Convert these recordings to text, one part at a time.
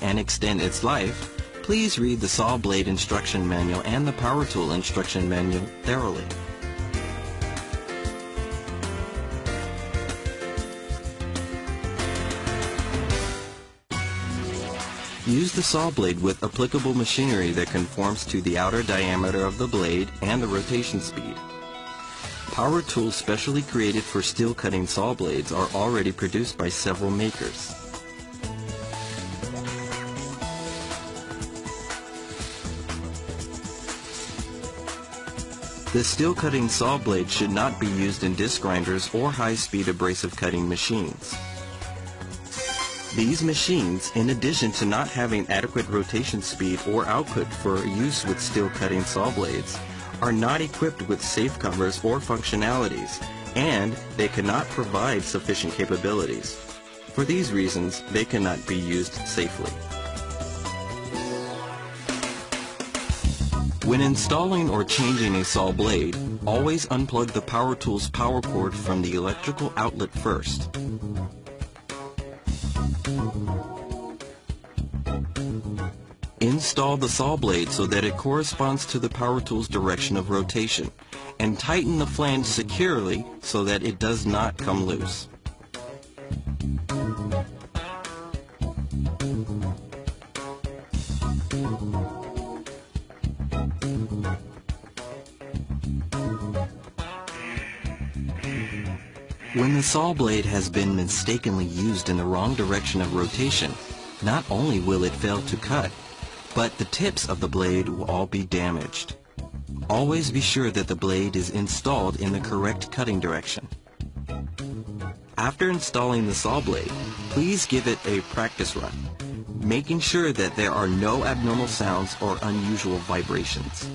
and extend its life, please read the saw blade instruction manual and the power tool instruction manual thoroughly. Use the saw blade with applicable machinery that conforms to the outer diameter of the blade and the rotation speed. Power tools specially created for steel cutting saw blades are already produced by several makers. The steel cutting saw blade should not be used in disc grinders or high-speed abrasive cutting machines. These machines, in addition to not having adequate rotation speed or output for use with steel cutting saw blades, are not equipped with safe covers or functionalities, and they cannot provide sufficient capabilities. For these reasons, they cannot be used safely. When installing or changing a saw blade, always unplug the power tool's power cord from the electrical outlet first. Install the saw blade so that it corresponds to the power tool's direction of rotation, and tighten the flange securely so that it does not come loose. When the saw blade has been mistakenly used in the wrong direction of rotation, not only will it fail to cut, but the tips of the blade will all be damaged. Always be sure that the blade is installed in the correct cutting direction. After installing the saw blade, please give it a practice run, making sure that there are no abnormal sounds or unusual vibrations.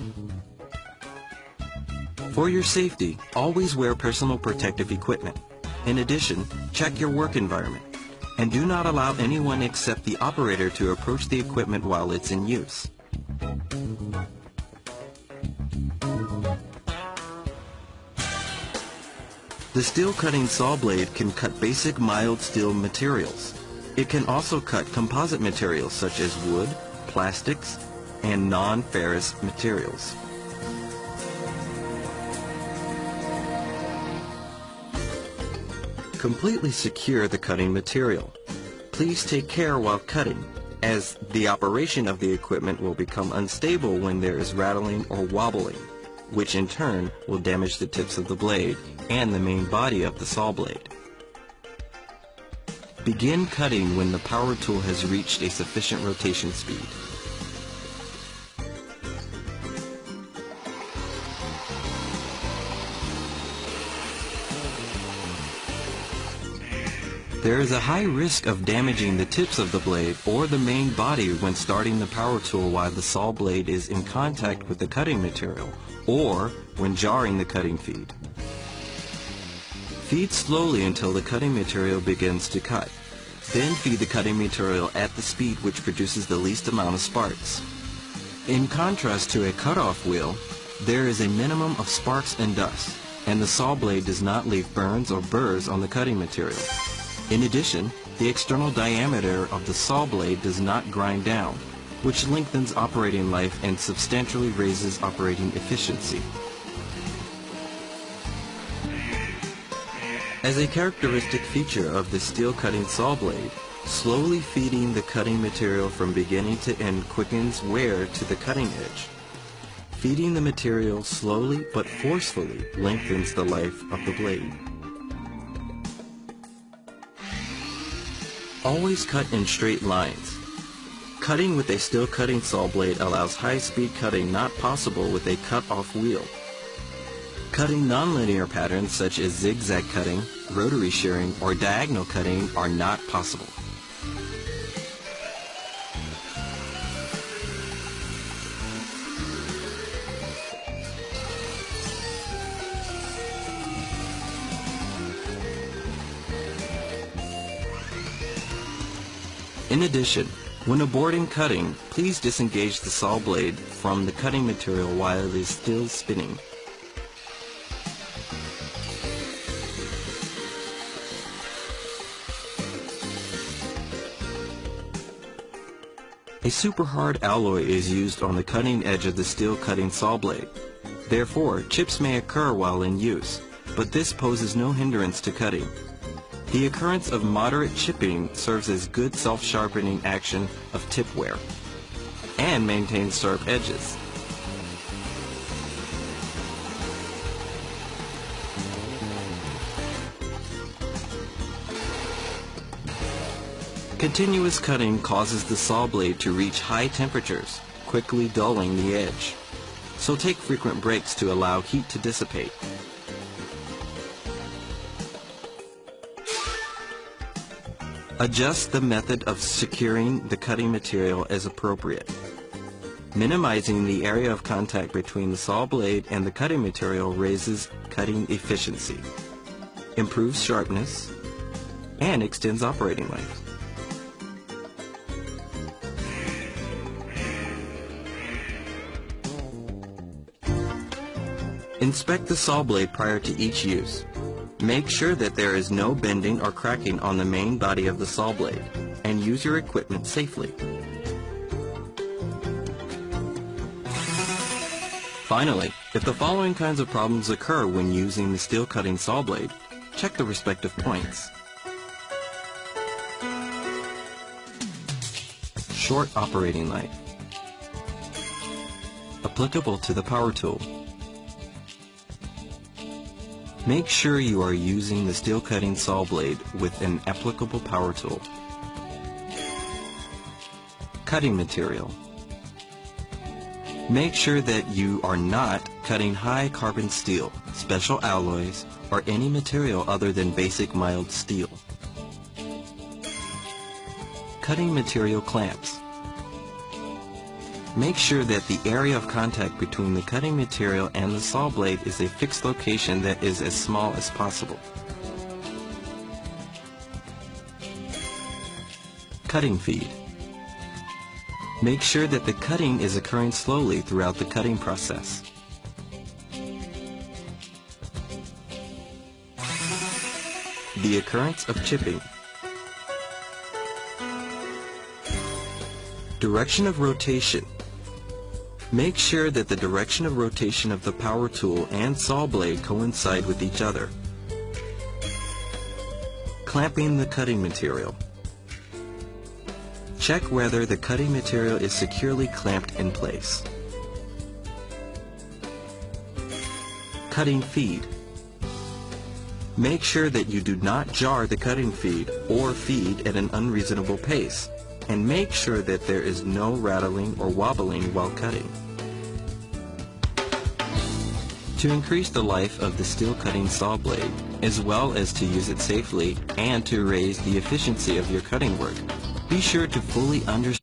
For your safety, always wear personal protective equipment. In addition, check your work environment, and do not allow anyone except the operator to approach the equipment while it's in use. The steel cutting saw blade can cut basic mild steel materials. It can also cut composite materials such as wood, plastics, and non-ferrous materials. Completely secure the cutting material. Please take care while cutting, as the operation of the equipment will become unstable when there is rattling or wobbling, which in turn will damage the tips of the blade and the main body of the saw blade. Begin cutting when the power tool has reached a sufficient rotation speed. There is a high risk of damaging the tips of the blade or the main body when starting the power tool while the saw blade is in contact with the cutting material, or when jarring the cutting feed. Feed slowly until the cutting material begins to cut. Then feed the cutting material at the speed which produces the least amount of sparks. In contrast to a cutoff wheel, there is a minimum of sparks and dust, and the saw blade does not leave burns or burrs on the cutting material. In addition, the external diameter of the saw blade does not grind down, which lengthens operating life and substantially raises operating efficiency. As a characteristic feature of the steel cutting saw blade, slowly feeding the cutting material from beginning to end quickens wear to the cutting edge. Feeding the material slowly but forcefully lengthens the life of the blade. Always cut in straight lines. Cutting with a steel cutting saw blade allows high-speed cutting not possible with a cut-off wheel. Cutting nonlinear patterns such as zigzag cutting, rotary shearing, or diagonal cutting are not possible. In addition, when aborting cutting, please disengage the saw blade from the cutting material while it is still spinning. A super hard alloy is used on the cutting edge of the steel cutting saw blade. Therefore, chips may occur while in use, but this poses no hindrance to cutting. The occurrence of moderate chipping serves as good self-sharpening action of tip wear and maintains sharp edges. Continuous cutting causes the saw blade to reach high temperatures, quickly dulling the edge. So take frequent breaks to allow heat to dissipate. Adjust the method of securing the cutting material as appropriate. Minimizing the area of contact between the saw blade and the cutting material raises cutting efficiency, improves sharpness, and extends operating life. Inspect the saw blade prior to each use. Make sure that there is no bending or cracking on the main body of the saw blade, and use your equipment safely. Finally, if the following kinds of problems occur when using the steel cutting saw blade, check the respective points. Short operating life. Applicable to the power tool. Make sure you are using the steel cutting saw blade with an applicable power tool. Cutting material. Make sure that you are not cutting high carbon steel, special alloys, or any material other than basic mild steel. Cutting material clamps. Make sure that the area of contact between the cutting material and the saw blade is a fixed location that is as small as possible. Cutting feed. Make sure that the cutting is occurring slowly throughout the cutting process. The occurrence of chipping. Direction of rotation. Make sure that the direction of rotation of the power tool and saw blade coincide with each other. Clamping the cutting material. Check whether the cutting material is securely clamped in place. Cutting feed. Make sure that you do not jar the cutting feed or feed at an unreasonable pace, and make sure that there is no rattling or wobbling while cutting. To increase the life of the steel cutting saw blade, as well as to use it safely and to raise the efficiency of your cutting work, be sure to fully understand